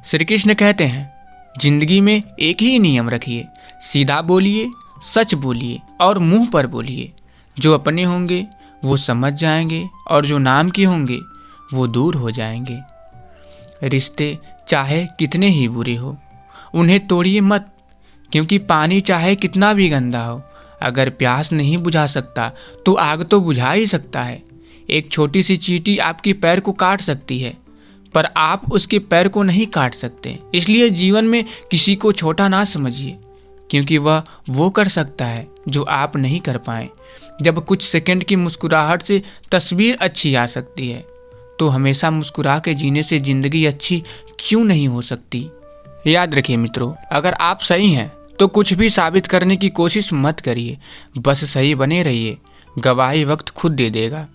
श्री कृष्ण कहते हैं, जिंदगी में एक ही नियम रखिए, सीधा बोलिए, सच बोलिए और मुंह पर बोलिए। जो अपने होंगे वो समझ जाएंगे और जो नाम के होंगे वो दूर हो जाएंगे। रिश्ते चाहे कितने ही बुरे हो, उन्हें तोड़िए मत, क्योंकि पानी चाहे कितना भी गंदा हो, अगर प्यास नहीं बुझा सकता तो आग तो बुझा ही सकता है। एक छोटी सी चींटी आपके पैर को काट सकती है, पर आप उसके पैर को नहीं काट सकते। इसलिए जीवन में किसी को छोटा ना समझिए, क्योंकि वह वो कर सकता है जो आप नहीं कर पाए। जब कुछ सेकंड की मुस्कुराहट से तस्वीर अच्छी आ सकती है, तो हमेशा मुस्कुरा के जीने से जिंदगी अच्छी क्यों नहीं हो सकती। याद रखिए मित्रों, अगर आप सही हैं तो कुछ भी साबित करने की कोशिश मत करिए, बस सही बने रहिए, गवाही वक्त खुद दे देगा।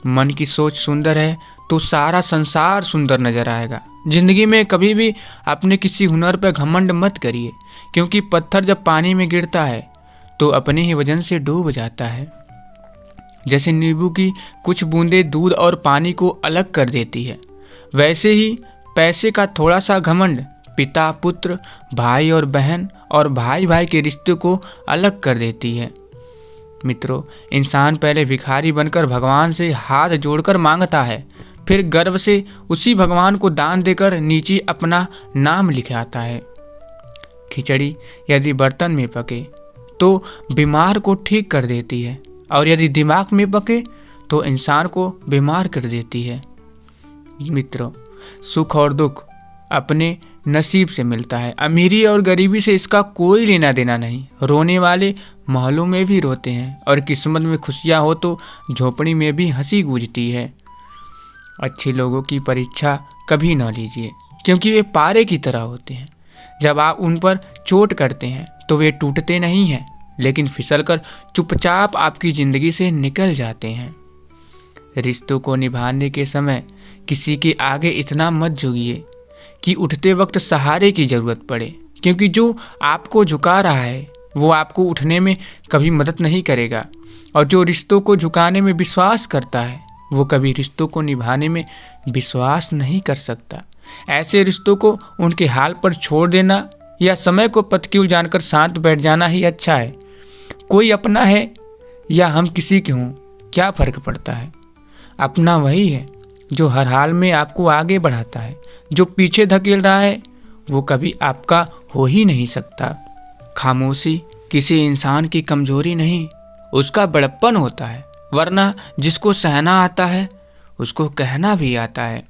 मन की सोच सुंदर है तो सारा संसार सुंदर नजर आएगा। जिंदगी में कभी भी अपने किसी हुनर पर घमंड मत करिए, क्योंकि पत्थर जब पानी में गिरता है तो अपने ही वजन से डूब जाता है। जैसे नींबू की कुछ बूंदें दूध और पानी को अलग कर देती है, वैसे ही पैसे का थोड़ा सा घमंड पिता पुत्र, भाई और बहन और भाई भाई के रिश्ते को अलग कर देती है। मित्रों, इंसान पहले भिखारी बनकर भगवान से हाथ जोड़कर मांगता है, फिर गर्व से उसी भगवान को दान देकर नीचे अपना नाम लिखाता है। खिचड़ी यदि बर्तन में पके तो बीमार को ठीक कर देती है, और यदि दिमाग में पके तो इंसान को बीमार कर देती है। मित्रों, सुख और दुख अपने नसीब से मिलता है, अमीरी और गरीबी से इसका कोई लेना देना नहीं। रोने वाले महलों में भी रोते हैं, और किस्मत में खुशियाँ हो तो झोपड़ी में भी हंसी गूंजती है। अच्छे लोगों की परीक्षा कभी न लीजिए, क्योंकि वे पारे की तरह होते हैं। जब आप उन पर चोट करते हैं तो वे टूटते नहीं हैं, लेकिन फिसलकर चुपचाप आपकी ज़िंदगी से निकल जाते हैं। रिश्तों को निभाने के समय किसी के आगे इतना मत झुकिए कि उठते वक्त सहारे की ज़रूरत पड़े, क्योंकि जो आपको झुका रहा है वो आपको उठने में कभी मदद नहीं करेगा, और जो रिश्तों को झुकाने में विश्वास करता है वो कभी रिश्तों को निभाने में विश्वास नहीं कर सकता। ऐसे रिश्तों को उनके हाल पर छोड़ देना या समय को प्रतिकूल जानकर शांत बैठ जाना ही अच्छा है। कोई अपना है या हम किसी के हों, क्या फ़र्क पड़ता है। अपना वही है जो हर हाल में आपको आगे बढ़ाता है। जो पीछे धकेल रहा है वो कभी आपका हो ही नहीं सकता। खामोशी किसी इंसान की कमजोरी नहीं, उसका बड़प्पन होता है, वरना जिसको सहना आता है उसको कहना भी आता है।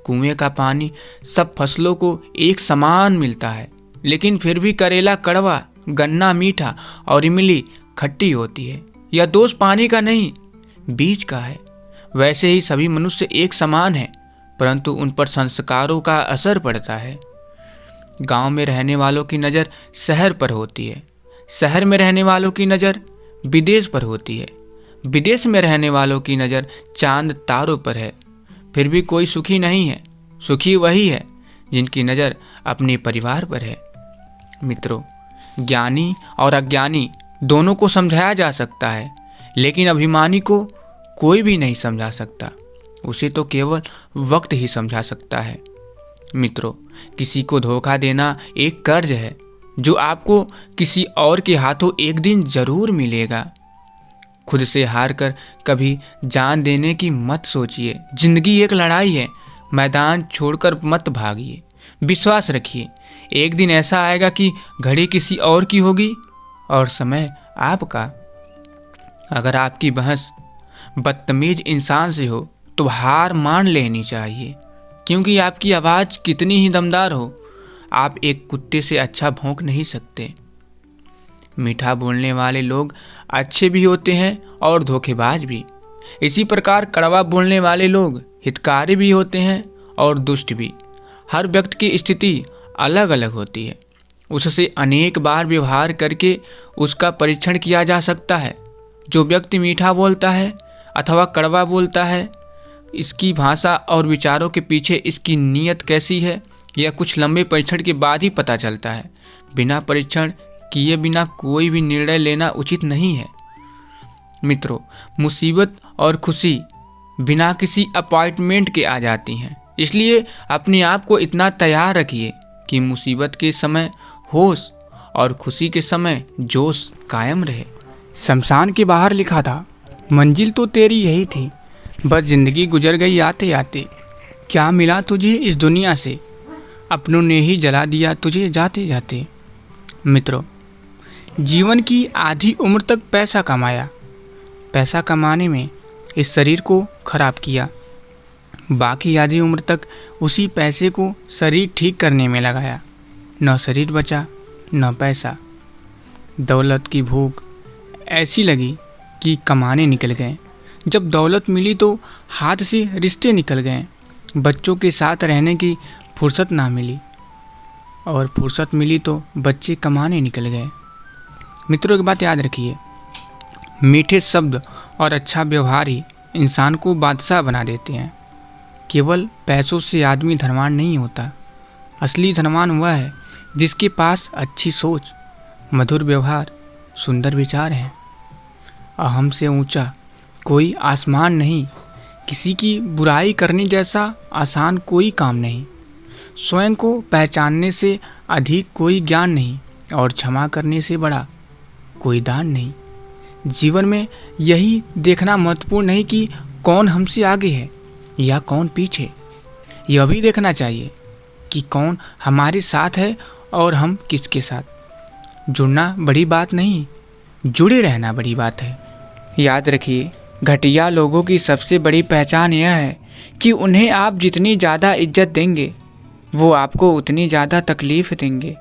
कुएं का पानी सब फसलों को एक समान मिलता है, लेकिन फिर भी करेला कड़वा, गन्ना मीठा और इमली खट्टी होती है। यह दोष पानी का नहीं, बीज का है। वैसे ही सभी मनुष्य एक समान हैं, परंतु उन पर संस्कारों का असर पड़ता है। गांव में रहने वालों की नज़र शहर पर होती है, शहर में रहने वालों की नज़र विदेश पर होती है, विदेश में रहने वालों की नज़र चांद तारों पर है। फिर भी कोई सुखी नहीं है। सुखी वही है जिनकी नज़र अपने परिवार पर है। मित्रों, ज्ञानी और अज्ञानी दोनों को समझाया जा सकता है, लेकिन अभिमानी को कोई भी नहीं समझा सकता, उसे तो केवल वक्त ही समझा सकता है। मित्रों, किसी को धोखा देना एक कर्ज है जो आपको किसी और के हाथों एक दिन जरूर मिलेगा। खुद से हार कर कभी जान देने की मत सोचिए। जिंदगी एक लड़ाई है, मैदान छोड़कर मत भागिए। विश्वास रखिए, एक दिन ऐसा आएगा कि घड़ी किसी और की होगी और समय आपका। अगर आपकी बहस बदतमीज इंसान से हो तो हार मान लेनी चाहिए, क्योंकि आपकी आवाज़ कितनी ही दमदार हो, आप एक कुत्ते से अच्छा भौंक नहीं सकते। मीठा बोलने वाले लोग अच्छे भी होते हैं और धोखेबाज भी। इसी प्रकार कड़वा बोलने वाले लोग हितकारी भी होते हैं और दुष्ट भी। हर व्यक्ति की स्थिति अलग अलग होती है, उससे अनेक बार व्यवहार करके उसका परीक्षण किया जा सकता है। जो व्यक्ति मीठा बोलता है अथवा कड़वा बोलता है, इसकी भाषा और विचारों के पीछे इसकी नीयत कैसी है, यह कुछ लंबे परीक्षण के बाद ही पता चलता है। बिना परीक्षण किए बिना कोई भी निर्णय लेना उचित नहीं है। मित्रों, मुसीबत और खुशी बिना किसी अपॉइंटमेंट के आ जाती हैं, इसलिए अपने आप को इतना तैयार रखिए कि मुसीबत के समय होश और खुशी के समय जोश कायम रहे। शमशान के बाहर लिखा था, मंजिल तो तेरी यही थी, बस जिंदगी गुजर गई आते आते। क्या मिला तुझे इस दुनिया से, अपनों ने ही जला दिया तुझे जाते जाते। मित्रों, जीवन की आधी उम्र तक पैसा कमाया, पैसा कमाने में इस शरीर को खराब किया, बाकी आधी उम्र तक उसी पैसे को शरीर ठीक करने में लगाया। न शरीर बचा न पैसा। दौलत की भूख ऐसी लगी कि कमाने निकल गए। जब दौलत मिली तो हाथ से रिश्ते निकल गए। बच्चों के साथ रहने की फुर्सत ना मिली, और फुर्सत मिली तो बच्चे कमाने निकल गए। मित्रों, एक बात याद रखिए, मीठे शब्द और अच्छा व्यवहार ही इंसान को बादशाह बना देते हैं। केवल पैसों से आदमी धनवान नहीं होता। असली धनवान वह है जिसके पास अच्छी सोच, मधुर व्यवहार, सुंदर विचार हैं। अहम से ऊंचा कोई आसमान नहीं, किसी की बुराई करने जैसा आसान कोई काम नहीं, स्वयं को पहचानने से अधिक कोई ज्ञान नहीं, और क्षमा करने से बड़ा कोई दान नहीं। जीवन में यही देखना महत्वपूर्ण नहीं कि कौन हमसे आगे है या कौन पीछे। यह भी देखना चाहिए कि कौन हमारे साथ है और हम किसके साथ। जुड़ना बड़ी बात नहीं, जुड़े रहना बड़ी बात है। याद रखिए, घटिया लोगों की सबसे बड़ी पहचान यह है कि उन्हें आप जितनी ज़्यादा इज्जत देंगे वो आपको उतनी ज़्यादा तकलीफ़ देंगे।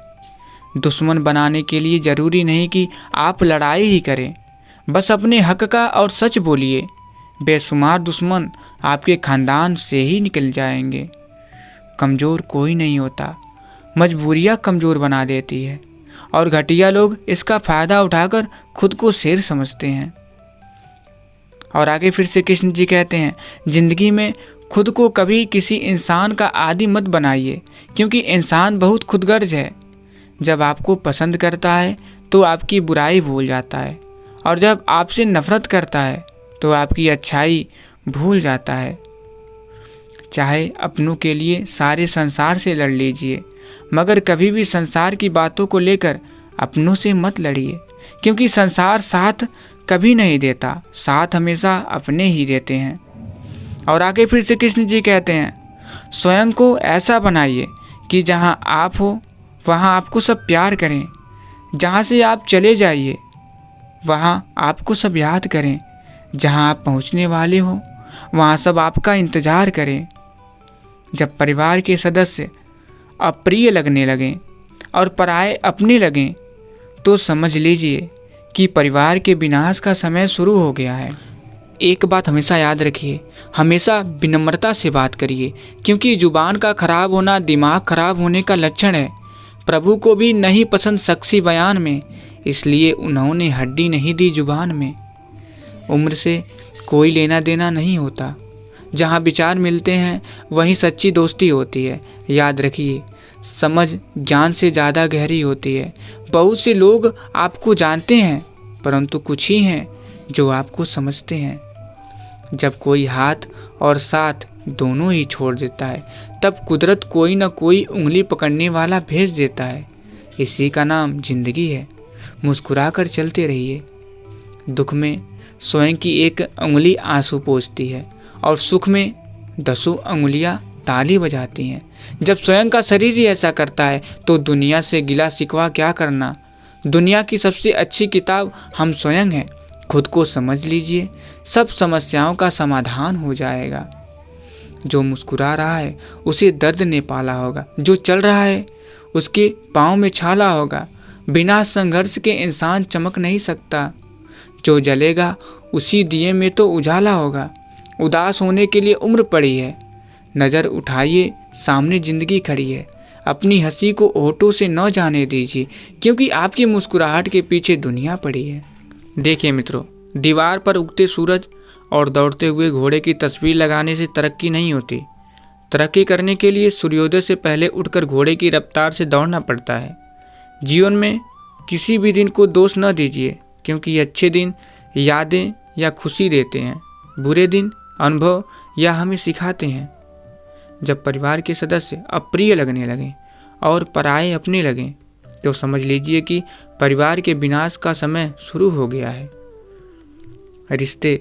दुश्मन बनाने के लिए ज़रूरी नहीं कि आप लड़ाई ही करें, बस अपने हक का और सच बोलिए। बेशुमार दुश्मन आपके खानदान से ही निकल जाएंगे। कमज़ोर कोई नहीं होता, मजबूरियाँ कमज़ोर बना देती है, और घटिया लोग इसका फ़ायदा उठाकर खुद को शेर समझते हैं। और आगे फिर से कृष्ण जी कहते हैं, ज़िंदगी में खुद को कभी किसी इंसान का आदी मत बनाइए, क्योंकि इंसान बहुत खुदगर्ज है। जब आपको पसंद करता है तो आपकी बुराई भूल जाता है, और जब आपसे नफरत करता है तो आपकी अच्छाई भूल जाता है। चाहे अपनों के लिए सारे संसार से लड़ लीजिए, मगर कभी भी संसार की बातों को लेकर अपनों से मत लड़िए, क्योंकि संसार साथ कभी नहीं देता, साथ हमेशा अपने ही देते हैं। और आगे फिर से कृष्ण जी कहते हैं, स्वयं को ऐसा बनाइए कि जहाँ आप हो वहाँ आपको सब प्यार करें, जहाँ से आप चले जाइए वहाँ आपको सब याद करें, जहाँ आप पहुँचने वाले हो वहाँ सब आपका इंतज़ार करें। जब परिवार के सदस्य अप्रिय लगने लगें और पराये अपने लगें तो समझ लीजिए कि परिवार के विनाश का समय शुरू हो गया है। एक बात हमेशा याद रखिए, हमेशा विनम्रता से बात करिए, क्योंकि जुबान का खराब होना दिमाग खराब होने का लक्षण है। प्रभु को भी नहीं पसंद शख्सी बयान में, इसलिए उन्होंने हड्डी नहीं दी जुबान में। उम्र से कोई लेना देना नहीं होता, जहाँ विचार मिलते हैं वहीं सच्ची दोस्ती होती है। याद रखिए, समझ जान से ज़्यादा गहरी होती है। बहुत से लोग आपको जानते हैं, परंतु कुछ ही हैं जो आपको समझते हैं। जब कोई हाथ और साथ दोनों ही छोड़ देता है, तब कुदरत कोई न कोई उंगली पकड़ने वाला भेज देता है। इसी का नाम जिंदगी है। मुस्कुराकर चलते रहिए। दुख में स्वयं की एक उंगली आंसू पोंछती है, और सुख में 10 उंगलियां ताली बजाती हैं। जब स्वयं का शरीर ही ऐसा करता है तो दुनिया से गिला शिकवा क्या करना। दुनिया की सबसे अच्छी किताब हम स्वयं हैं। खुद को समझ लीजिए, सब समस्याओं का समाधान हो जाएगा। जो मुस्कुरा रहा है उसे दर्द ने पाला होगा, जो चल रहा है उसके पाँव में छाला होगा। बिना संघर्ष के इंसान चमक नहीं सकता। जो जलेगा उसी दिए में तो उजाला होगा। उदास होने के लिए उम्र पड़ी है। नज़र उठाइए, सामने जिंदगी खड़ी है। अपनी हंसी को होठों से न जाने दीजिए, क्योंकि आपकी मुस्कुराहट के पीछे दुनिया पड़ी है। देखिए मित्रों, दीवार पर उगते सूरज और दौड़ते हुए घोड़े की तस्वीर लगाने से तरक्की नहीं होती। तरक्की करने के लिए सूर्योदय से पहले उठकर घोड़े की रफ्तार से दौड़ना पड़ता है। जीवन में किसी भी दिन को दोष न दीजिए, क्योंकि अच्छे दिन यादें या खुशी देते हैं, बुरे दिन अनुभव या हमें सिखाते हैं। जब परिवार के सदस्य अप्रिय लगने लगें और पराये अपने लगें तो समझ लीजिए कि परिवार के विनाश का समय शुरू हो गया है। रिश्ते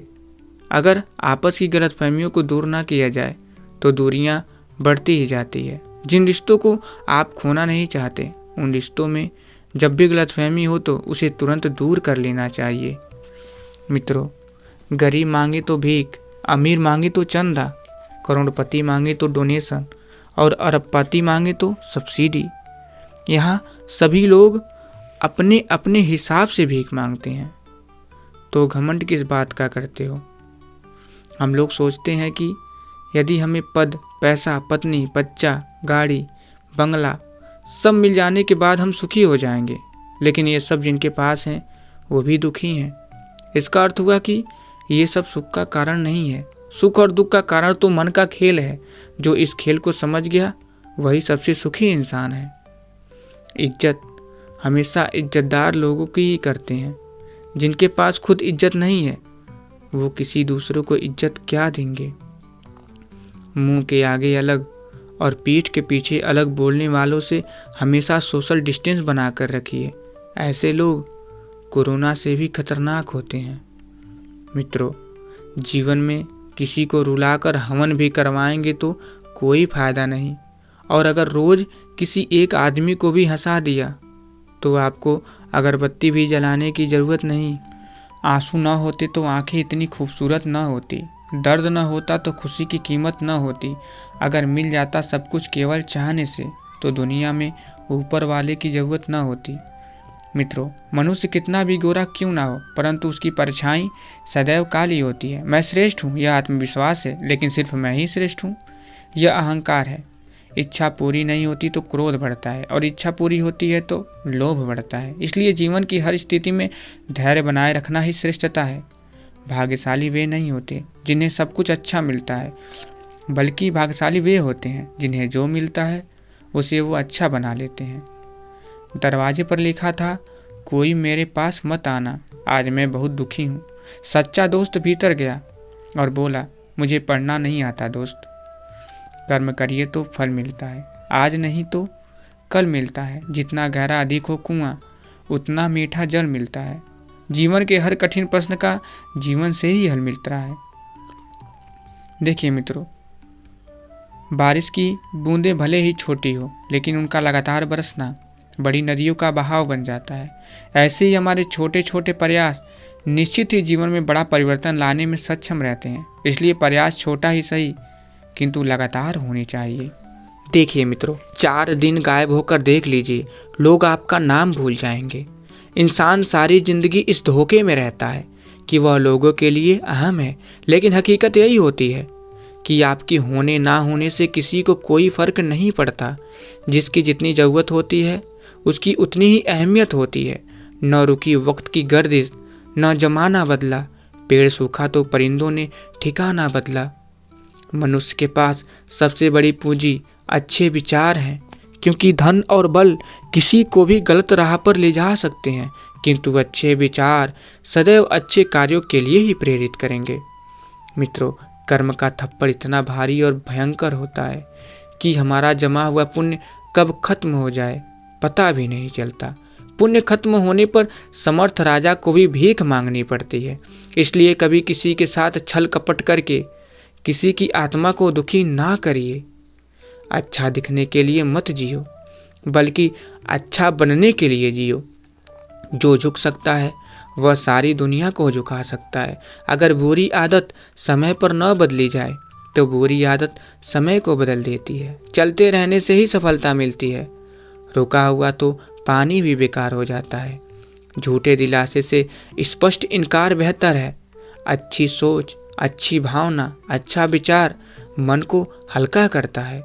अगर आपस की गलतफहमियों को दूर ना किया जाए तो दूरियां बढ़ती ही जाती है। जिन रिश्तों को आप खोना नहीं चाहते उन रिश्तों में जब भी गलतफहमी हो तो उसे तुरंत दूर कर लेना चाहिए। मित्रों, गरीब मांगे तो भीख, अमीर मांगे तो चंदा, करोड़पति मांगे तो डोनेशन और अरबपति मांगे तो सब्सिडी। यहाँ सभी लोग अपने अपने हिसाब से भीख मांगते हैं, तो घमंड किस बात का करते हो? हम लोग सोचते हैं कि यदि हमें पद, पैसा, पत्नी, बच्चा, गाड़ी, बंगला सब मिल जाने के बाद हम सुखी हो जाएंगे, लेकिन ये सब जिनके पास हैं वो भी दुखी हैं। इसका अर्थ हुआ कि ये सब सुख का कारण नहीं है। सुख और दुख का कारण तो मन का खेल है। जो इस खेल को समझ गया वही सबसे सुखी इंसान है। इज्जत हमेशा इज्जतदार लोगों की ही करते हैं। जिनके पास खुद इज्जत नहीं है वो किसी दूसरे को इज्जत क्या देंगे? मुंह के आगे अलग और पीठ के पीछे अलग बोलने वालों से हमेशा सोशल डिस्टेंस बनाकर रखिए। ऐसे लोग कोरोना से भी खतरनाक होते हैं। मित्रों, जीवन में किसी को रुलाकर हवन भी करवाएंगे तो कोई फायदा नहीं, और अगर रोज किसी एक आदमी को भी हंसा दिया तो आपको अगरबत्ती भी जलाने की ज़रूरत नहीं। आंसू न होते तो आंखें इतनी खूबसूरत न होती, दर्द न होता तो खुशी की कीमत न होती, अगर मिल जाता सब कुछ केवल चाहने से तो दुनिया में ऊपर वाले की ज़रूरत न होती। मित्रों, मनुष्य कितना भी गोरा क्यों ना हो परंतु उसकी परछाई सदैव काली होती है। मैं श्रेष्ठ हूँ यह आत्मविश्वास है, लेकिन सिर्फ मैं ही श्रेष्ठ हूँ यह अहंकार है। इच्छा पूरी नहीं होती तो क्रोध बढ़ता है और इच्छा पूरी होती है तो लोभ बढ़ता है। इसलिए जीवन की हर स्थिति में धैर्य बनाए रखना ही श्रेष्ठता है। भाग्यशाली वे नहीं होते जिन्हें सब कुछ अच्छा मिलता है, बल्कि भाग्यशाली वे होते हैं जिन्हें जो मिलता है उसे वो अच्छा बना लेते हैं। दरवाजे पर लिखा था, कोई मेरे पास मत आना, आज मैं बहुत दुखी हूँ। सच्चा दोस्त भीतर गया और बोला, मुझे पढ़ना नहीं आता दोस्त। कर्म करिए तो फल मिलता है, आज नहीं तो कल मिलता है। जितना गहरा अधिक हो कुआं उतना मीठा जल मिलता है। जीवन के हर कठिन प्रश्न का जीवन से ही हल मिलता है। देखिए मित्रों, बारिश की बूंदें भले ही छोटी हो लेकिन उनका लगातार बरसना बड़ी नदियों का बहाव बन जाता है। ऐसे ही हमारे छोटे छोटे प्रयास निश्चित ही जीवन में बड़ा परिवर्तन लाने में सक्षम रहते हैं। इसलिए प्रयास छोटा ही सही किंतु लगातार होनी चाहिए। देखिए मित्रों, 4 दिन गायब होकर देख लीजिए, लोग आपका नाम भूल जाएंगे। इंसान सारी जिंदगी इस धोखे में रहता है कि वह लोगों के लिए अहम है, लेकिन हकीकत यही होती है कि आपकी होने ना होने से किसी को कोई फर्क नहीं पड़ता। जिसकी जितनी ज़रूरत होती है उसकी उतनी ही अहमियत होती है। न रुकी वक्त की गर्दिश, न जमाना बदला, पेड़ सूखा तो परिंदों ने ठिकाना बदला। मनुष्य के पास सबसे बड़ी पूंजी अच्छे विचार हैं, क्योंकि धन और बल किसी को भी गलत राह पर ले जा सकते हैं, किंतु अच्छे विचार सदैव अच्छे कार्यों के लिए ही प्रेरित करेंगे। मित्रों, कर्म का थप्पड़ इतना भारी और भयंकर होता है कि हमारा जमा हुआ पुण्य कब खत्म हो जाए पता भी नहीं चलता। पुण्य खत्म होने पर समर्थ राजा को भी भीख मांगनी पड़ती है। इसलिए कभी किसी के साथ छल कपट करके किसी की आत्मा को दुखी ना करिए। अच्छा दिखने के लिए मत जियो, बल्कि अच्छा बनने के लिए जियो। जो झुक सकता है वह सारी दुनिया को झुका सकता है। अगर बुरी आदत समय पर न बदली जाए तो बुरी आदत समय को बदल देती है। चलते रहने से ही सफलता मिलती है, रुका हुआ तो पानी भी बेकार हो जाता है। झूठे दिलासे से स्पष्ट इनकार बेहतर है। अच्छी सोच, अच्छी भावना, अच्छा विचार मन को हल्का करता है।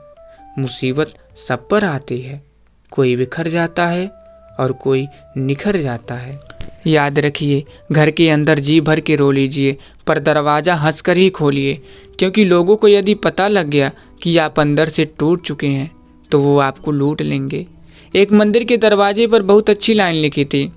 मुसीबत सब पर आती है, कोई बिखर जाता है और कोई निखर जाता है। याद रखिए, घर के अंदर जी भर के रो लीजिए पर दरवाज़ा हंसकर ही खोलिए, क्योंकि लोगों को यदि पता लग गया कि आप अंदर से टूट चुके हैं तो वो आपको लूट लेंगे। एक मंदिर के दरवाजे पर बहुत अच्छी लाइन लिखी थी,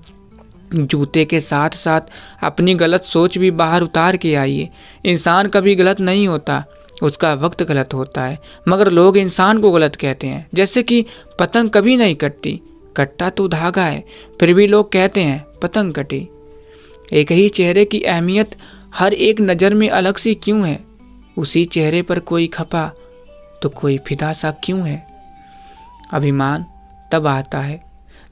जूते के साथ साथ अपनी गलत सोच भी बाहर उतार के आइए। इंसान कभी गलत नहीं होता, उसका वक्त गलत होता है, मगर लोग इंसान को गलत कहते हैं। जैसे कि पतंग कभी नहीं कटती, कटता तो धागा है, फिर भी लोग कहते हैं पतंग कटी। एक ही चेहरे की अहमियत हर एक नज़र में अलग सी क्यों है? उसी चेहरे पर कोई खपा तो कोई फिदा सा क्यों है? अभिमान तब आता है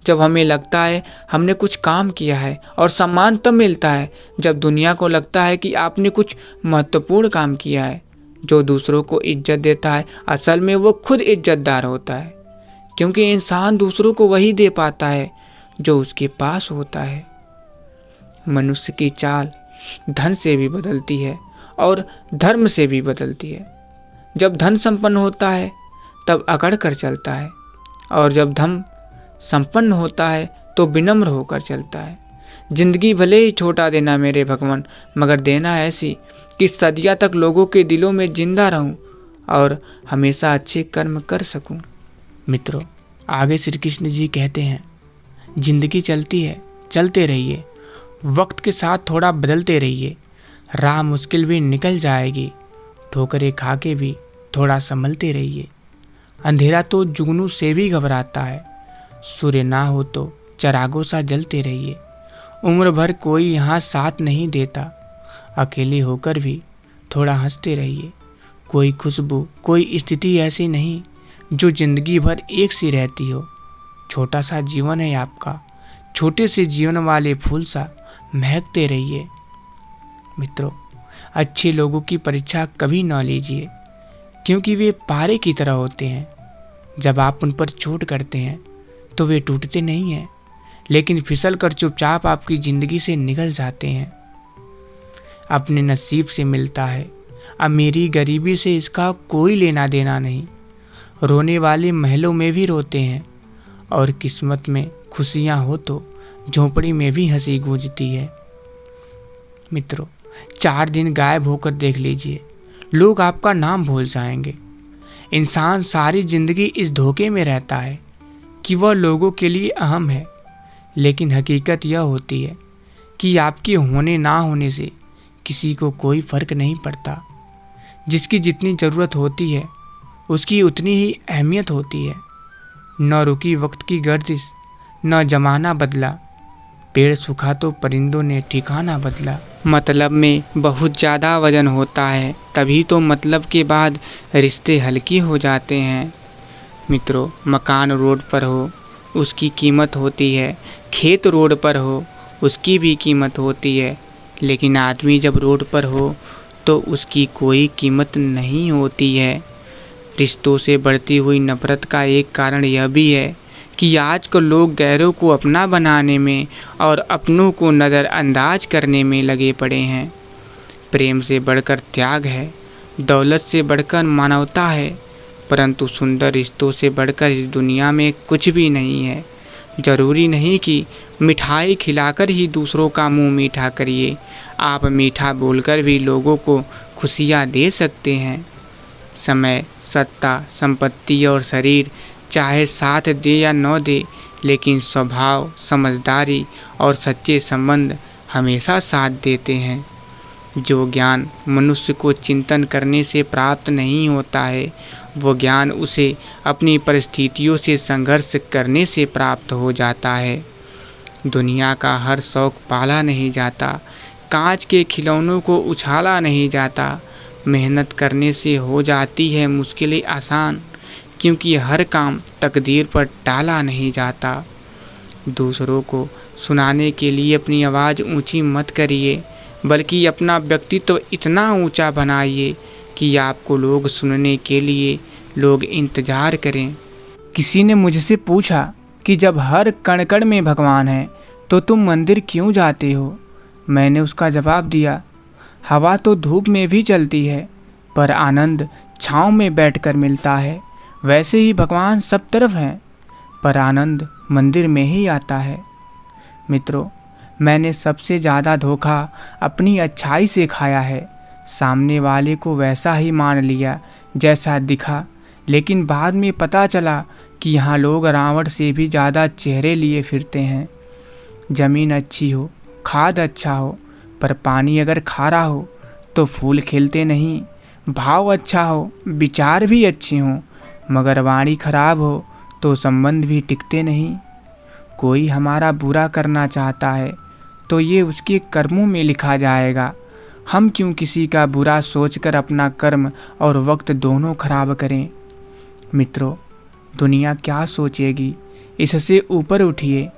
जब हमें लगता है हमने कुछ काम किया है, और सम्मान तब मिलता है जब दुनिया को लगता है कि आपने कुछ महत्वपूर्ण काम किया है। जो दूसरों को इज्जत देता है असल में वो खुद इज्जतदार होता है, क्योंकि इंसान दूसरों को वही दे पाता है जो उसके पास होता है। मनुष्य की चाल धन से भी बदलती है और धर्म से भी बदलती है। जब धन संपन्न होता है तब अकड़ कर चलता है, और जब धन संपन्न होता है तो विनम्र होकर चलता है। जिंदगी भले ही छोटा देना मेरे भगवान, मगर देना ऐसी कि सदियां तक लोगों के दिलों में जिंदा रहूं और हमेशा अच्छे कर्म कर सकूं। मित्रों, आगे श्री कृष्ण जी कहते हैं, जिंदगी चलती है, चलते रहिए, वक्त के साथ थोड़ा बदलते रहिए। राह मुश्किल भी निकल जाएगी, ठोकरें खा के भी थोड़ा संभलते रहिए। अंधेरा तो जुगनू से भी घबराता है, सूर्य ना हो तो चरागों सा जलते रहिए। उम्र भर कोई यहाँ साथ नहीं देता, अकेले होकर भी थोड़ा हंसते रहिए। कोई खुशबू, कोई स्थिति ऐसी नहीं जो जिंदगी भर एक सी रहती हो। छोटा सा जीवन है आपका, छोटे से जीवन वाले फूल सा महकते रहिए। मित्रों, अच्छे लोगों की परीक्षा कभी न लीजिए, क्योंकि वे पारे की तरह होते हैं। जब आप उन पर चोट करते हैं तो वे टूटते नहीं हैं, लेकिन फिसल कर चुपचाप आपकी ज़िंदगी से निकल जाते हैं। अपने नसीब से मिलता है, अमीरी गरीबी से इसका कोई लेना देना नहीं। रोने वाले महलों में भी रोते हैं, और किस्मत में खुशियाँ हो तो झोंपड़ी में भी हंसी गूंजती है। मित्रों, 4 दिन गायब होकर देख लीजिए, लोग आपका नाम भूल जाएंगे। इंसान सारी जिंदगी इस धोखे में रहता है कि वह लोगों के लिए अहम है, लेकिन हकीकत यह होती है कि आपके होने ना होने से किसी को कोई फ़र्क नहीं पड़ता। जिसकी जितनी ज़रूरत होती है उसकी उतनी ही अहमियत होती है। न रुकी वक्त की गर्दिश, न जमाना बदला, पेड़ सूखा तो परिंदों ने ठिकाना बदला। मतलब में बहुत ज़्यादा वजन होता है, तभी तो मतलब के बाद रिश्ते हल्के हो जाते हैं। मित्रों, मकान रोड पर हो उसकी कीमत होती है, खेत रोड पर हो उसकी भी कीमत होती है, लेकिन आदमी जब रोड पर हो तो उसकी कोई कीमत नहीं होती है। रिश्तों से बढ़ती हुई नफरत का एक कारण यह भी है कि आजकल लोग गैरों को अपना बनाने में और अपनों को नज़रअंदाज करने में लगे पड़े हैं। प्रेम से बढ़कर त्याग है, दौलत से बढ़कर मानवता है, परंतु सुंदर रिश्तों से बढ़कर इस दुनिया में कुछ भी नहीं है। ज़रूरी नहीं कि मिठाई खिलाकर ही दूसरों का मुंह मीठा करिए, आप मीठा बोलकर भी लोगों को खुशियाँ दे सकते हैं। समय, सत्ता, संपत्ति और शरीर चाहे साथ दे या न दे, लेकिन स्वभाव, समझदारी और सच्चे संबंध हमेशा साथ देते हैं। जो ज्ञान मनुष्य को चिंतन करने से प्राप्त नहीं होता है, वो ज्ञान उसे अपनी परिस्थितियों से संघर्ष करने से प्राप्त हो जाता है। दुनिया का हर शौक पाला नहीं जाता, कांच के खिलौनों को उछाला नहीं जाता। मेहनत करने से हो जाती है मुश्किलें आसान, क्योंकि हर काम तकदीर पर टाला नहीं जाता। दूसरों को सुनाने के लिए अपनी आवाज़ ऊंची मत करिए, बल्कि अपना व्यक्तित्व इतना ऊंचा बनाइए कि आपको लोग सुनने के लिए लोग इंतज़ार करें। किसी ने मुझसे पूछा कि जब हर कण कण में भगवान है तो तुम मंदिर क्यों जाते हो? मैंने उसका जवाब दिया, हवा तो धूप में भी चलती है, पर आनंद छाँव में बैठकर मिलता है। वैसे ही भगवान सब तरफ हैं, पर आनंद मंदिर में ही आता है। मित्रों, मैंने सबसे ज़्यादा धोखा अपनी अच्छाई से खाया है। सामने वाले को वैसा ही मान लिया जैसा दिखा, लेकिन बाद में पता चला कि यहाँ लोग रावण से भी ज़्यादा चेहरे लिए फिरते हैं। ज़मीन अच्छी हो, खाद अच्छा हो, पर पानी अगर खारा हो तो फूल खिलते नहीं। भाव अच्छा हो, विचार भी अच्छे हों, मगर वाणी खराब हो तो संबंध भी टिकते नहीं। कोई हमारा बुरा करना चाहता है तो ये उसके कर्मों में लिखा जाएगा। हम क्यों किसी का बुरा सोचकर अपना कर्म और वक्त दोनों खराब करें। मित्रों, दुनिया क्या सोचेगी, इससे ऊपर उठिए।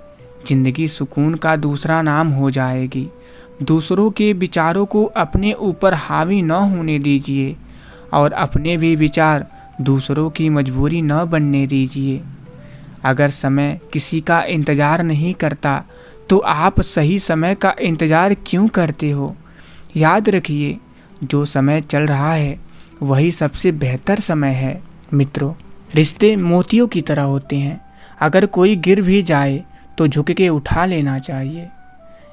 जिंदगी सुकून का दूसरा नाम हो जाएगी। दूसरों के विचारों को अपने ऊपर हावी न होने दीजिए और अपने भी विचार दूसरों की मजबूरी न बनने दीजिए। अगर समय किसी का इंतज़ार नहीं करता तो आप सही समय का इंतज़ार क्यों करते हो। याद रखिए, जो समय चल रहा है वही सबसे बेहतर समय है। मित्रों, रिश्ते मोतियों की तरह होते हैं। अगर कोई गिर भी जाए तो झुक के उठा लेना चाहिए।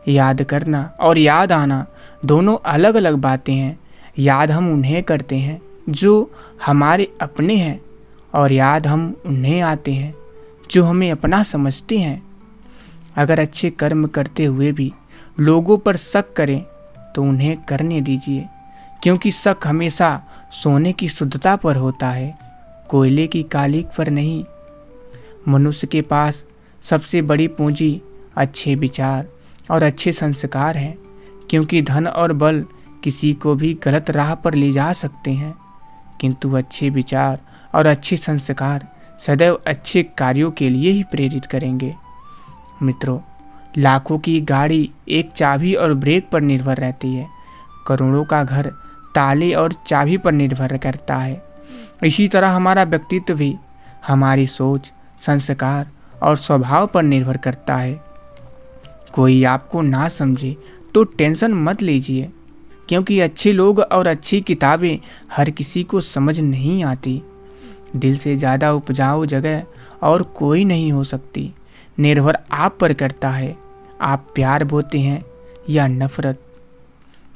याद करना और याद आना दोनों अलग अलग बातें हैं। याद हम उन्हें करते हैं जो हमारे अपने हैं, और याद हम उन्हें आते हैं जो हमें अपना समझते हैं। अगर अच्छे कर्म करते हुए भी लोगों पर शक करें तो उन्हें करने दीजिए, क्योंकि शक हमेशा सोने की शुद्धता पर होता है, कोयले की कालिक पर नहीं। मनुष्य के पास सबसे बड़ी पूंजी अच्छे विचार और अच्छे संस्कार हैं, क्योंकि धन और बल किसी को भी गलत राह पर ले जा सकते हैं, किंतु अच्छे विचार और अच्छे संस्कार सदैव अच्छे कार्यों के लिए ही प्रेरित करेंगे। मित्रों, लाखों की गाड़ी एक चाबी और ब्रेक पर निर्भर रहती है। करोड़ों का घर ताले और चाबी पर निर्भर करता है। इसी तरह हमारा व्यक्तित्व भी हमारी सोच, संस्कार और स्वभाव पर निर्भर करता है। कोई आपको ना समझे तो टेंशन मत लीजिए, क्योंकि अच्छे लोग और अच्छी किताबें हर किसी को समझ नहीं आती। दिल से ज़्यादा उपजाऊ जगह और कोई नहीं हो सकती। निर्भर आप पर करता है, आप प्यार बोते हैं या नफरत।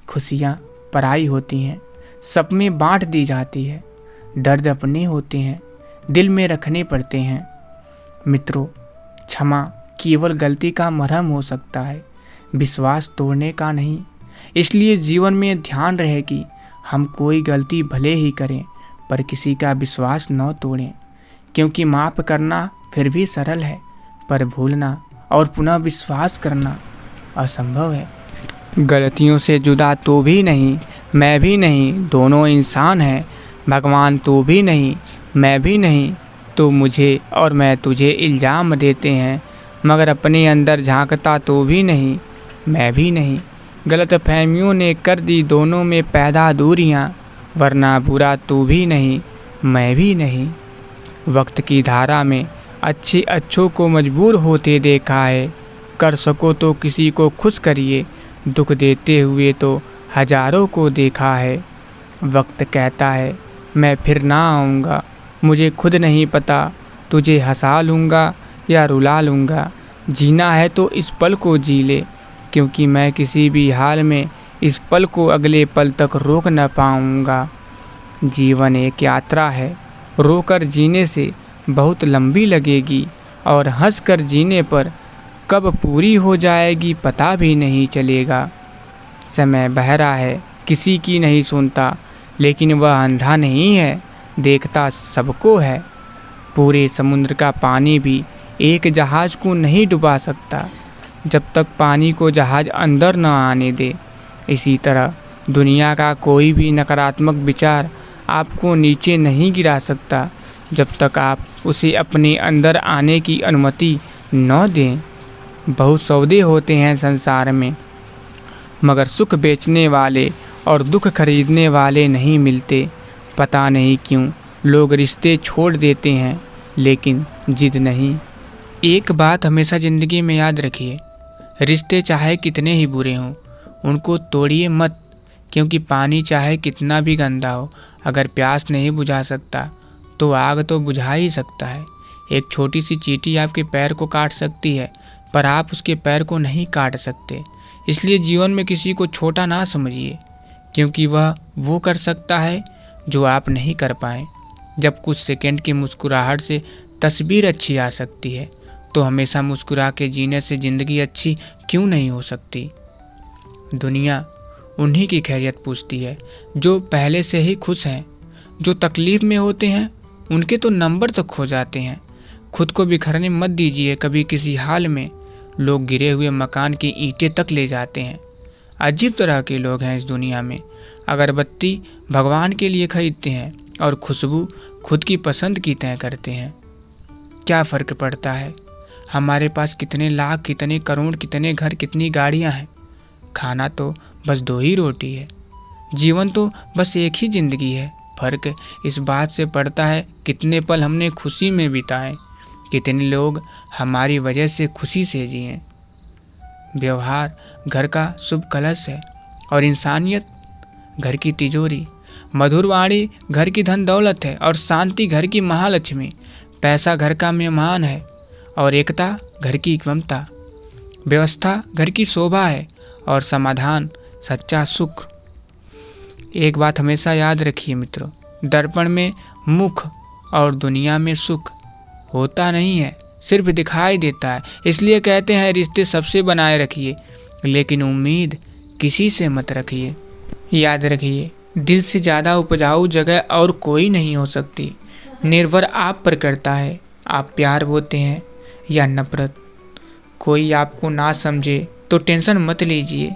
खुशियाँ पराई होती हैं, सब में बांट दी जाती है। दर्द अपने होते हैं, दिल में रखने पड़ते हैं। मित्रों, क्षमा केवल गलती का मरहम हो सकता है, विश्वास तोड़ने का नहीं। इसलिए जीवन में ध्यान रहे कि हम कोई गलती भले ही करें पर किसी का विश्वास न तोड़ें, क्योंकि माफ़ करना फिर भी सरल है, पर भूलना और पुनः विश्वास करना असंभव है। गलतियों से जुदा तो भी नहीं, मैं भी नहीं, दोनों इंसान हैं। भगवान तो भी नहीं, मैं भी नहीं, तो मुझे और मैं तुझे इल्ज़ाम देते हैं, मगर अपने अंदर झांकता तो भी नहीं, मैं भी नहीं। गलतफहमियों ने कर दी दोनों में पैदा दूरियां, वरना बुरा तो भी नहीं, मैं भी नहीं। वक्त की धारा में अच्छे अच्छों को मजबूर होते देखा है। कर सको तो किसी को खुश करिए, दुख देते हुए तो हजारों को देखा है। वक्त कहता है मैं फिर ना आऊँगा, मुझे खुद नहीं पता तुझे हंसा लूँगा या रुला लूँगा। जीना है तो इस पल को जी ले, क्योंकि मैं किसी भी हाल में इस पल को अगले पल तक रोक न पाऊँगा। जीवन एक यात्रा है, रोकर जीने से बहुत लंबी लगेगी, और हंसकर जीने पर कब पूरी हो जाएगी पता भी नहीं चलेगा। समय बहरा है, किसी की नहीं सुनता, लेकिन वह अंधा नहीं है, देखता सबको है। पूरे समुद्र का पानी भी एक जहाज़ को नहीं डुबा सकता जब तक पानी को जहाज़ अंदर न आने दे। इसी तरह दुनिया का कोई भी नकारात्मक विचार आपको नीचे नहीं गिरा सकता जब तक आप उसे अपने अंदर आने की अनुमति न दें। बहुत सौदे होते हैं संसार में, मगर सुख बेचने वाले और दुख खरीदने वाले नहीं मिलते। पता नहीं क्यों लोग रिश्ते छोड़ देते हैं, लेकिन जिद नहीं। एक बात हमेशा ज़िंदगी में याद रखिए, रिश्ते चाहे कितने ही बुरे हों उनको तोड़िए मत, क्योंकि पानी चाहे कितना भी गंदा हो, अगर प्यास नहीं बुझा सकता तो आग तो बुझा ही सकता है। एक छोटी सी चींटी आपके पैर को काट सकती है, पर आप उसके पैर को नहीं काट सकते। इसलिए जीवन में किसी को छोटा ना समझिए, क्योंकि वह वो कर सकता है जो आप नहीं कर पाए। जब कुछ सेकंड की मुस्कुराहट से तस्वीर अच्छी आ सकती है, तो हमेशा मुस्कुरा के जीने से ज़िंदगी अच्छी क्यों नहीं हो सकती। दुनिया उन्हीं की खैरियत पूछती है जो पहले से ही खुश हैं। जो तकलीफ़ में होते हैं उनके तो नंबर तक खो जाते हैं। खुद को बिखरने मत दीजिए कभी किसी हाल में। लोग गिरे हुए मकान की ईंटें तक ले जाते हैं। अजीब तरह के लोग हैं इस दुनिया में। अगरबत्ती भगवान के लिए खरीदते हैं और खुशबू खुद की पसंद की तय करते हैं। क्या फ़र्क पड़ता है हमारे पास कितने लाख, कितने करोड़, कितने घर, कितनी गाड़ियां हैं। खाना तो बस 2 ही रोटी है। जीवन तो बस एक ही ज़िंदगी है। फ़र्क इस बात से पड़ता है कितने पल हमने खुशी में बिताए, कितने लोग हमारी वजह से खुशी से जिए। व्यवहार घर का शुभ कलश है और इंसानियत घर की तिजोरी। मधुर वाणी घर की धन दौलत है और शांति घर की महालक्ष्मी। पैसा घर का मेहमान है और एकता घर की ममता। व्यवस्था घर की शोभा है और समाधान सच्चा सुख। एक बात हमेशा याद रखिए मित्रों, दर्पण में मुख और दुनिया में सुख होता नहीं है, सिर्फ दिखाई देता है। इसलिए कहते हैं रिश्ते सबसे बनाए रखिए, लेकिन उम्मीद किसी से मत रखिए। याद रखिए, दिल से ज़्यादा उपजाऊ जगह और कोई नहीं हो सकती। निर्भर आप पर करता है, आप प्यार बोते हैं या नफरत। कोई आपको ना समझे तो टेंशन मत लीजिए,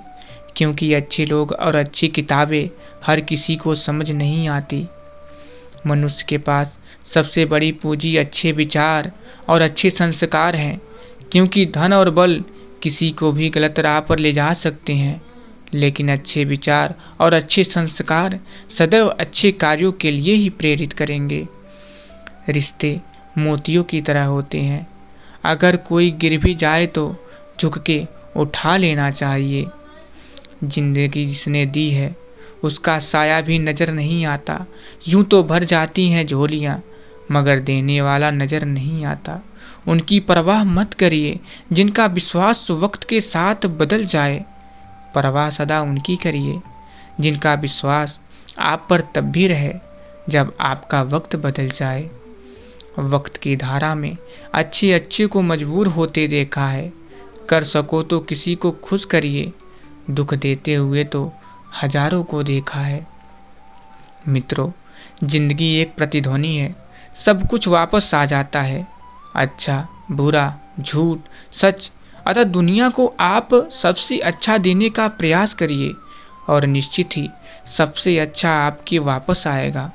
क्योंकि अच्छे लोग और अच्छी किताबें हर किसी को समझ नहीं आती। मनुष्य के पास सबसे बड़ी पूंजी अच्छे विचार और अच्छे संस्कार हैं, क्योंकि धन और बल किसी को भी गलत राह पर ले जा सकते हैं, लेकिन अच्छे विचार और अच्छे संस्कार सदैव अच्छे कार्यों के लिए ही प्रेरित करेंगे। रिश्ते मोतियों की तरह होते हैं, अगर कोई गिर भी जाए तो झुक के उठा लेना चाहिए। जिंदगी जिसने दी है उसका साया भी नज़र नहीं आता। यूं तो भर जाती हैं झोलियाँ, मगर देने वाला नज़र नहीं आता। उनकी परवाह मत करिए जिनका विश्वास वक्त के साथ बदल जाए। परवाह सदा उनकी करिए जिनका विश्वास आप पर तब भी रहे जब आपका वक्त बदल जाए। वक्त की धारा में अच्छे अच्छे को मजबूर होते देखा है। कर सको तो किसी को खुश करिए, दुख देते हुए तो हजारों को देखा है। मित्रों, जिंदगी एक प्रतिध्वनि है, सब कुछ वापस आ जाता है। अच्छा, बुरा, झूठ, सच, अतः दुनिया को आप सबसे अच्छा देने का प्रयास करिए और निश्चित ही सबसे अच्छा आपके वापस आएगा।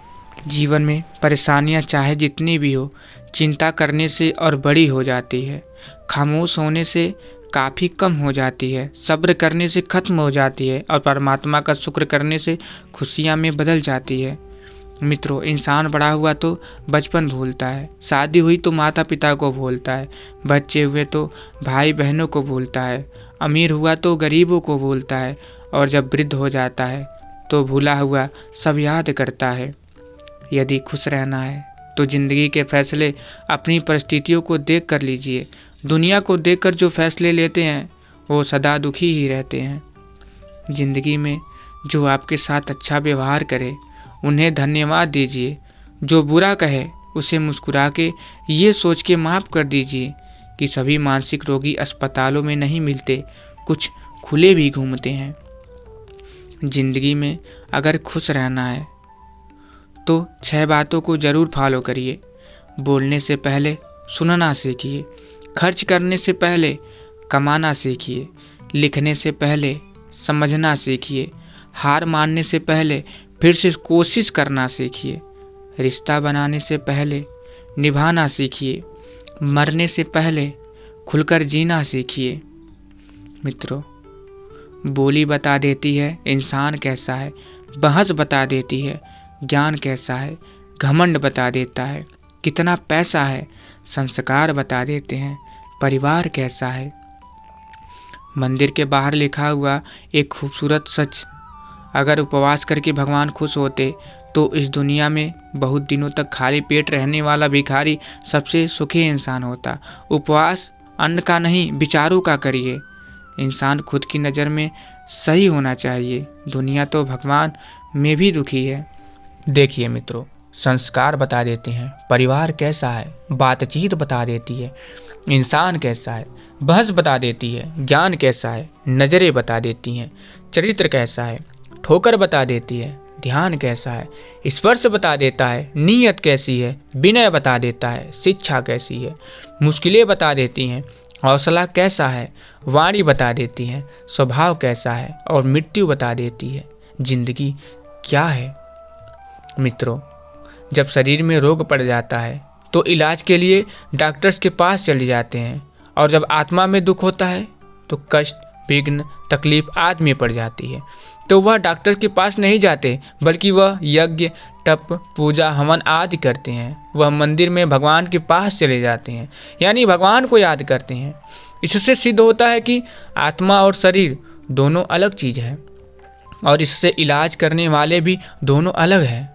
जीवन में परेशानियां चाहे जितनी भी हो, चिंता करने से और बड़ी हो जाती है। खामोश होने से काफ़ी कम हो जाती है। सब्र करने से ख़त्म हो जाती है और परमात्मा का शुक्र करने से खुशियाँ में बदल जाती है। मित्रों, इंसान बड़ा हुआ तो बचपन भूलता है, शादी हुई तो माता पिता को भूलता है, बच्चे हुए तो भाई बहनों को भूलता है, अमीर हुआ तो गरीबों को भूलता है, और जब वृद्ध हो जाता है तो भूला हुआ सब याद करता है। यदि खुश रहना है तो ज़िंदगी के फैसले अपनी परिस्थितियों को देख कर लीजिए। दुनिया को देखकर जो फैसले लेते हैं वो सदा दुखी ही रहते हैं। ज़िंदगी में जो आपके साथ अच्छा व्यवहार करे उन्हें धन्यवाद दीजिए। जो बुरा कहे उसे मुस्कुरा के ये सोच के माफ़ कर दीजिए कि सभी मानसिक रोगी अस्पतालों में नहीं मिलते, कुछ खुले भी घूमते हैं। ज़िंदगी में अगर खुश रहना है तो 6 बातों को ज़रूर फॉलो करिए। बोलने से पहले सुनना सीखिए, खर्च करने से पहले कमाना सीखिए, लिखने से पहले समझना सीखिए, हार मानने से पहले फिर से कोशिश करना सीखिए, रिश्ता बनाने से पहले निभाना सीखिए, मरने से पहले खुलकर जीना सीखिए। मित्रों, बोली बता देती है इंसान कैसा है, बहस बता देती है ज्ञान कैसा है, घमंड बता देता है कितना पैसा है, संस्कार बता देते हैं परिवार कैसा है। मंदिर के बाहर लिखा हुआ एक खूबसूरत सच, अगर उपवास करके भगवान खुश होते तो इस दुनिया में बहुत दिनों तक खाली पेट रहने वाला भिखारी सबसे सुखी इंसान होता। उपवास अन्न का नहीं विचारों का करिए। इंसान खुद की नज़र में सही होना चाहिए, दुनिया तो भगवान में भी दुखी है। देखिए मित्रों, संस्कार बता देते हैं परिवार कैसा है, बातचीत बता देती है इंसान कैसा है, बहस बता देती है ज्ञान कैसा है, नज़रें बता देती हैं चरित्र कैसा है, ठोकर बता देती है ध्यान कैसा है, स्पर्श बता देता है नीयत कैसी है, विनय बता देता है शिक्षा कैसी है, मुश्किलें बता देती हैं हौसला कैसा है, वाणी बता देती है स्वभाव कैसा है, और मृत्यु बता देती है जिंदगी क्या है। मित्रों, जब शरीर में रोग पड़ जाता है तो इलाज के लिए डॉक्टर्स के पास चले जाते हैं, और जब आत्मा में दुख होता है तो कष्ट विघ्न तकलीफ आदि में पड़ जाती है तो वह डॉक्टर के पास नहीं जाते, बल्कि वह यज्ञ तप पूजा हवन आदि करते हैं। वह मंदिर में भगवान के पास चले जाते हैं, यानी भगवान को याद करते हैं। इससे सिद्ध होता है कि आत्मा और शरीर दोनों अलग चीज़ है, और इससे इलाज करने वाले भी दोनों अलग हैं।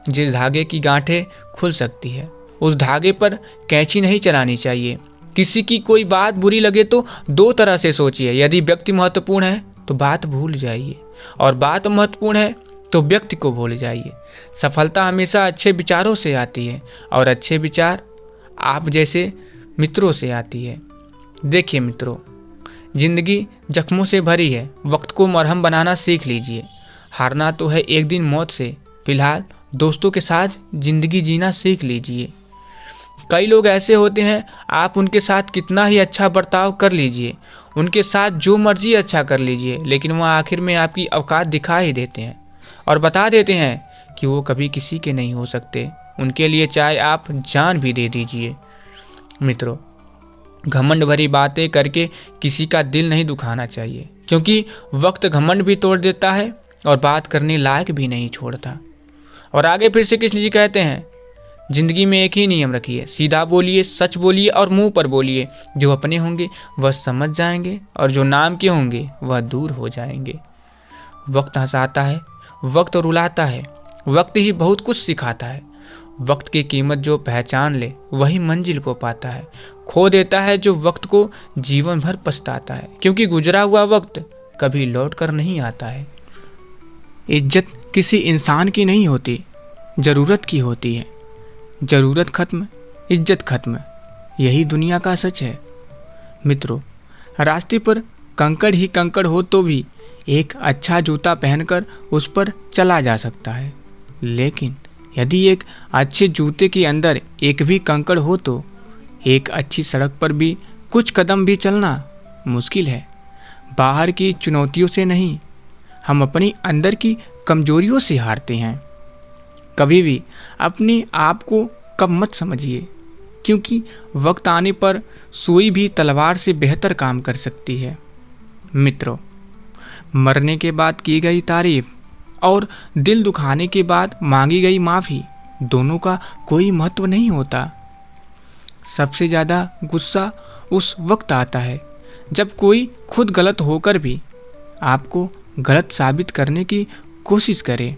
जिस धागे की गांठें खुल सकती है उस धागे पर कैंची नहीं चलानी चाहिए। किसी की कोई बात बुरी लगे तो दो तरह से सोचिए, यदि व्यक्ति महत्वपूर्ण है तो बात भूल जाइए, और बात महत्वपूर्ण है तो व्यक्ति को भूल जाइए। सफलता हमेशा अच्छे विचारों से आती है, और अच्छे विचार आप जैसे मित्रों से आती है। देखिए मित्रों, जिंदगी जख्मों से भरी है, वक्त को मरहम बनाना सीख लीजिए। हारना तो है एक दिन मौत से, फिलहाल दोस्तों के साथ जिंदगी जीना सीख लीजिए। कई लोग ऐसे होते हैं, आप उनके साथ कितना ही अच्छा बर्ताव कर लीजिए, उनके साथ जो मर्जी अच्छा कर लीजिए, लेकिन वह आखिर में आपकी औकात दिखा ही देते हैं और बता देते हैं कि वो कभी किसी के नहीं हो सकते। उनके लिए चाहे आप जान भी दे दीजिए। मित्रों, घमंड भरी बातें करके किसी का दिल नहीं दुखाना चाहिए, क्योंकि वक्त घमंड भी तोड़ देता है और बात करने लायक भी नहीं छोड़ता। और आगे फिर से कृष्ण जी कहते हैं, जिंदगी में एक ही नियम रखिए, सीधा बोलिए, सच बोलिए और मुंह पर बोलिए। जो अपने होंगे वह समझ जाएंगे, और जो नाम के होंगे वह दूर हो जाएंगे। वक्त हंसाता है, वक्त रुलाता है, वक्त ही बहुत कुछ सिखाता है। वक्त की कीमत जो पहचान ले वही मंजिल को पाता है। खो देता है जो वक्त को जीवन भर पछताता है, क्योंकि गुजरा हुआ वक्त कभी लौट कर नहीं आता है। इज्जत किसी इंसान की नहीं होती, ज़रूरत की होती है। ज़रूरत खत्म, इज्जत खत्म, यही दुनिया का सच है। मित्रों, रास्ते पर कंकड़ ही कंकड़ हो तो भी एक अच्छा जूता पहनकर उस पर चला जा सकता है, लेकिन यदि एक अच्छे जूते के अंदर एक भी कंकड़ हो तो एक अच्छी सड़क पर भी कुछ कदम भी चलना मुश्किल है। बाहर की चुनौतियों से नहीं, हम अपनी अंदर की कमजोरियों से हारते हैं। कभी भी अपने आप को कम मत समझिए, क्योंकि वक्त आने पर सुई भी तलवार से बेहतर काम कर सकती है। मित्रों, मरने के बाद की गई तारीफ और दिल दुखाने के बाद मांगी गई माफ़ी दोनों का कोई महत्व नहीं होता। सबसे ज़्यादा गुस्सा उस वक्त आता है जब कोई खुद गलत होकर भी आपको गलत साबित करने की कोशिश करे।